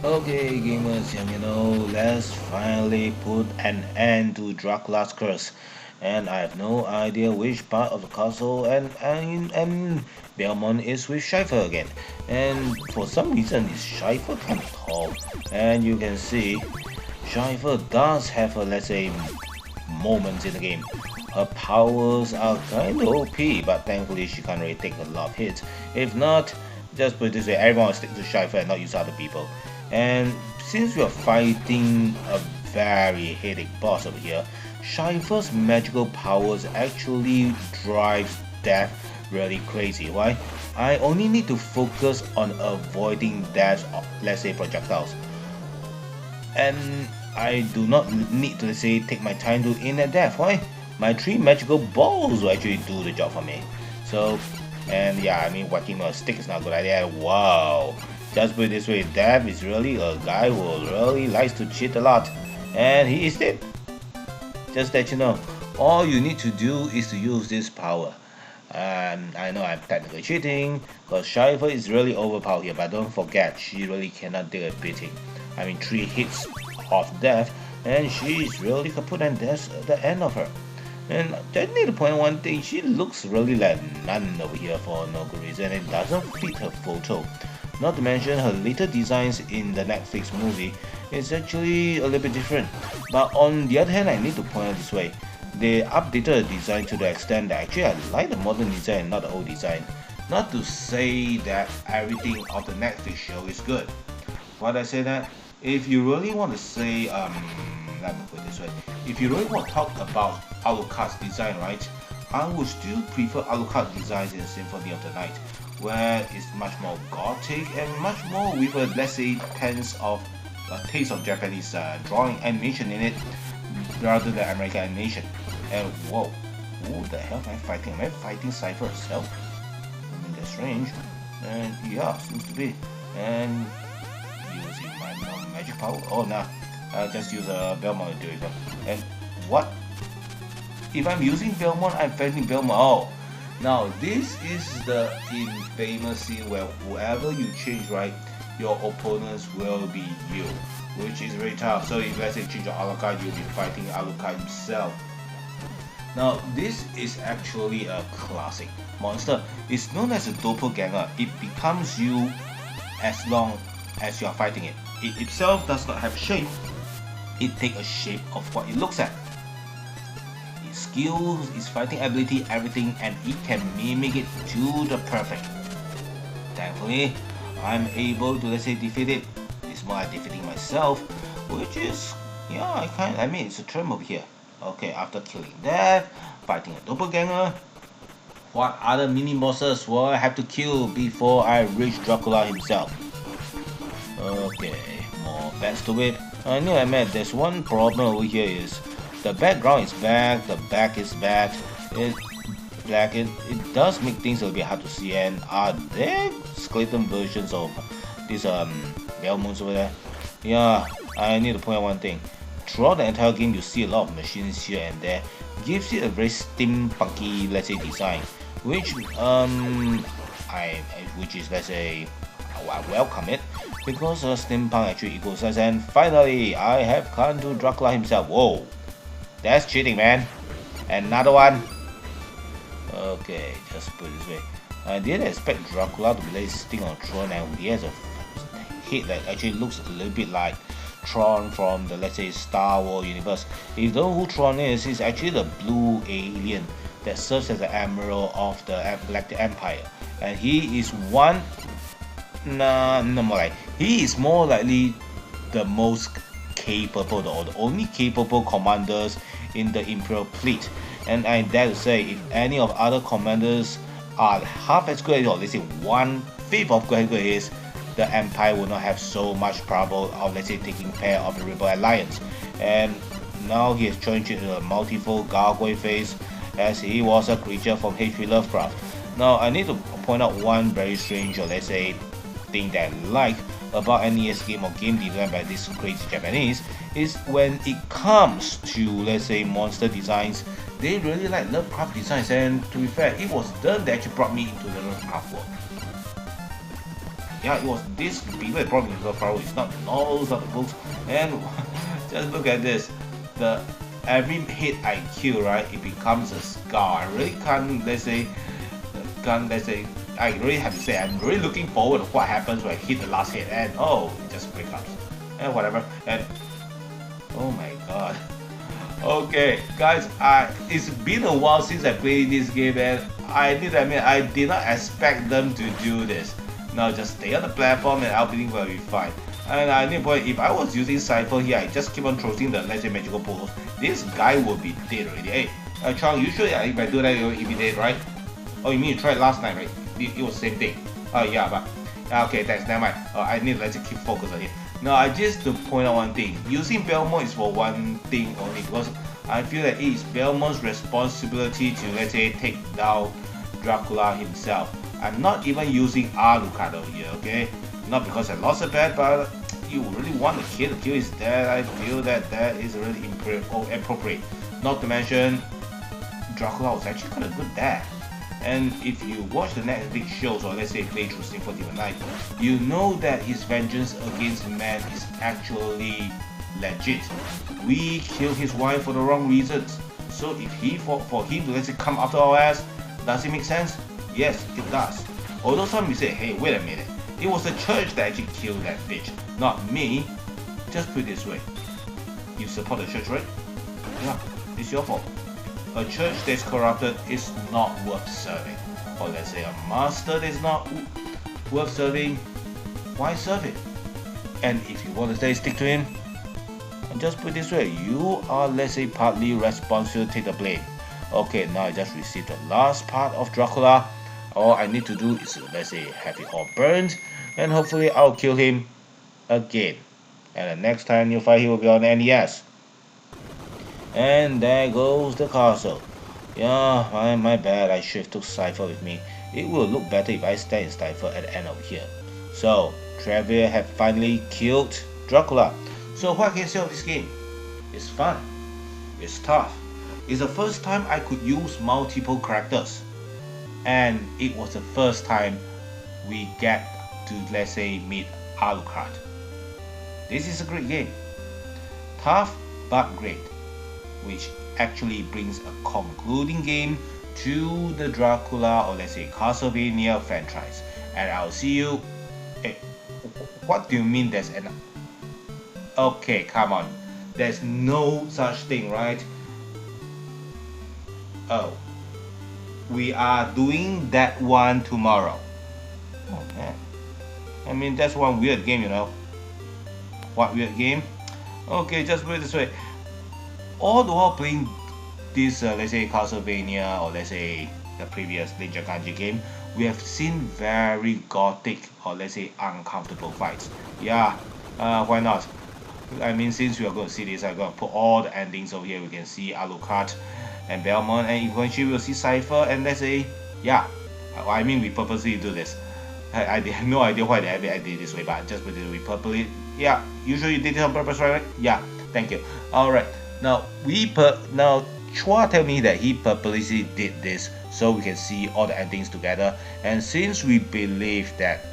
Okay, gamers, let's finally put an end to Dracula's curse. And I have no idea which part of the castle and Belmont is with Schleifer again. And for some reason, it's Schleifer kind of tall. And you can see Schleifer does have a, let's say, moments in the game. Her powers are kind of OP, but thankfully she can't really take a lot of hits. If not, just put it this way, everyone will stick to Schleifer and not use other people. And since we are fighting a very headache boss over here, Schleifer's magical powers actually drives death really crazy. Why? I only need to focus on avoiding death, let's say projectiles. And I do not need to, let's say, take my time to in and death. Why? My three magical balls will actually do the job for me. So, and yeah, I mean, whacking a stick is not a good idea. Wow. Just put it this way, Dev is really a guy who really likes to cheat a lot. And he is dead. Just that you know, all you need to do is to use this power. I know I'm technically cheating, because Shiver is really overpowered here, but don't forget, she really cannot take a beating. I mean, 3 hits of death, and she's really kaput, and that's the end of her. And I need to point out one thing, she looks really like none over here for no good reason. It doesn't fit her photo. Not to mention her later designs in the Netflix movie is actually a little bit different. But on the other hand, I need to point out this way. They updated the design to the extent that actually I like the modern design, not the old design. Not to say that everything of the Netflix show is good. Why do I say that? If you really want to say, let me put it this way. If you really want to talk about Alucard's design, right? I would still prefer Alucard designs in Symphony of the Night, where it's much more gothic and much more with a, let's say, taste of Japanese drawing animation in it, rather than American animation. And whoa, who the hell am I fighting? Am I fighting Cypher herself? I mean, that's strange. And yeah, seems to be. And using my magic power. Oh nah, I'll just use a Belmont to do it. And what? If I'm using Belmont, I'm fighting Belmont. Oh, now this is the infamous scene where whoever you change, right, your opponents will be you, which is very tough. So if let's say change your Alucard, you'll be fighting Alucard himself. Now this is actually a classic monster. It's known as a doppelganger. It becomes you as long as you are fighting it. It itself does not have shape. It takes a shape of what it looks at. Its skills, its fighting ability, everything, and it can mimic it to the perfect. Thankfully, I'm able to, let's say, defeat it. It's more like defeating myself, which is, yeah, I mean, it's a term over here. Okay, after killing that, fighting a doppelganger, what other mini bosses will I have to kill before I reach Dracula himself? Okay, more backs to it. I know I meant there's one problem over here is the background is black, the back is bad. It does make things a little bit hard to see. And are there skeleton versions of these Belmonts over there? Yeah, I need to point out one thing. Throughout the entire game, you see a lot of machines here and there. Gives it a very steampunky, let's say, design, which which is, let's say, I welcome it, because steampunk actually equals us. And finally, I have come to Dracula himself. Whoa, that's cheating, man. Another one. Okay, just put it this way. I didn't expect Dracula to be sitting on a throne, and he has a head that actually looks a little bit like Tron from the, let's say, Star Wars universe. If you don't know who Tron is, he's actually the blue alien that serves as the Admiral of the Galactic Empire, and he is one. No more like he is more likely the most capable, or the only capable commanders in the Imperial fleet. And I dare to say, if any of other commanders are half as good, or let's say 1/5 of good as he is, the Empire will not have so much trouble of, let's say, taking care of the Rebel Alliance. And now he has changed into a multifold gargoyle face, as he was a creature from H.P. Lovecraft. Now I need to point out one very strange, or let's say, thing that I like about NES game or game designed by this crazy Japanese is when it comes to, let's say, monster designs, they really like Lovecraft designs. And to be fair, it was them that actually brought me into the Lovecraft world. Yeah, it was this big. The problem with Faro is not those of the books. And just look at this. The every hit I kill, right, it becomes a scar. I really can't, let's say, I really have to say, I'm really looking forward to what happens when I hit the last hit, and oh, it just breaks up, and whatever, and oh my god. Okay, guys, it's been a while since I played this game, and I need to admit, I did not expect them to do this. Now just stay on the platform and everything will be fine. And I need to point, if I was using Cypher here, I just keep on throwing the, let's say, magical balls, this guy will be dead already. Hey, Chang, usually if I do that, he'll be dead, right? Oh, you mean you tried last night, right? It was the same thing. Oh, yeah, but okay, thanks, never mind. I need to let's keep focus on it. Now, I just to point out one thing. Using Belmont is for one thing only, because I feel that it is Belmont's responsibility to, let's say, take down Dracula himself. I'm not even using Alucard over here, okay? Not because I lost a bet, but you really want to kill. The kill is dead. I feel that that is really appropriate. Not to mention, Dracula was actually kind of good there. And if you watch the Netflix shows, or let's say play through Symphony of the Night, you know that his vengeance against man is actually legit. We killed his wife for the wrong reasons. So if he for him to let's say come after our ass, does it make sense? Yes, it does. Although some will say, hey, wait a minute, it was the church that actually killed that bitch, not me. Just put it this way, you support the church, right? Yeah, it's your fault. A church that's corrupted is not worth serving. Or let's say a master that's not worth serving, why serve it? And if you want to stay, stick to him. And just put it this way, you are, let's say, partly responsible to take the blame. Okay, now I just received the last part of Dracula. All I need to do is, let's say, have it all burned, and hopefully I'll kill him again. And the next time you fight, he will be on NES. And there goes the castle. Yeah, my bad, I should have took Cypher with me. It will look better if I stay in Cypher at the end of here. So, Trevor have finally killed Dracula. So what can you say of this game? It's fun. It's tough. It's the first time I could use multiple characters. And it was the first time we get to, let's say, meet Alucard. This is a great game. Tough, but great. Which actually brings a concluding game to the Dracula, or let's say Castlevania franchise. And I'll see you. Hey, what do you mean there's an... Okay, come on. There's no such thing, right? Oh. We are doing that one tomorrow. Oh man. I mean, that's one weird game, you know. What weird game? Okay, just put it this way. All the while playing this, let's say, Castlevania, or let's say the previous Ninja Kanji game, we have seen very gothic, or let's say uncomfortable fights. Yeah, why not? I mean, since we are going to see this, I'm going to put all the endings over here. We can see Alucard and Belmont, and eventually we'll see Cypher, and let's say, yeah, I mean, we purposely do this. I have no idea why I did it this way, but just put it, we purposely, yeah, usually you did it on purpose, right? Yeah, thank you. Alright, now, now, Chua tell me that he purposely did this so we can see all the endings together, and since we believe that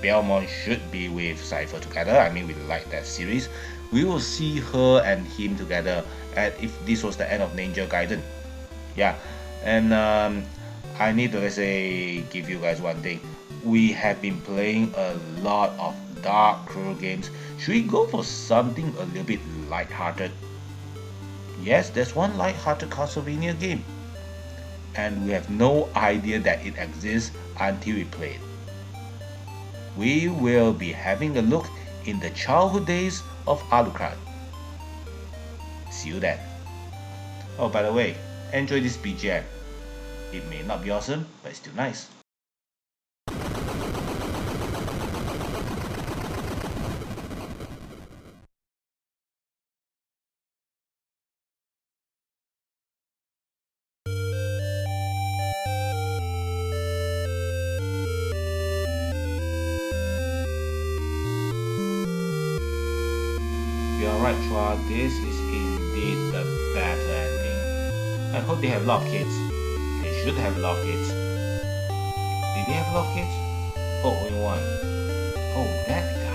Belmont should be with Cypher together, I mean, we like that series, we will see her and him together, and if this was the end of Ninja Gaiden. Yeah, and I need to, let's say, give you guys one thing. We have been playing a lot of dark, cruel games. Should we go for something a little bit light-hearted? Yes, there's one light-hearted Castlevania game, and we have no idea that it exists until we play it. We will be having a look in the childhood days of Alucard. See you then. Oh, by the way, enjoy this BGM. It may not be awesome, but it's still nice. You're right, Chua, this is indeed the better ending. I hope they have a lot of kids. They should have a lot of kids. Did they have a lot of kids? Oh, only one. Oh, that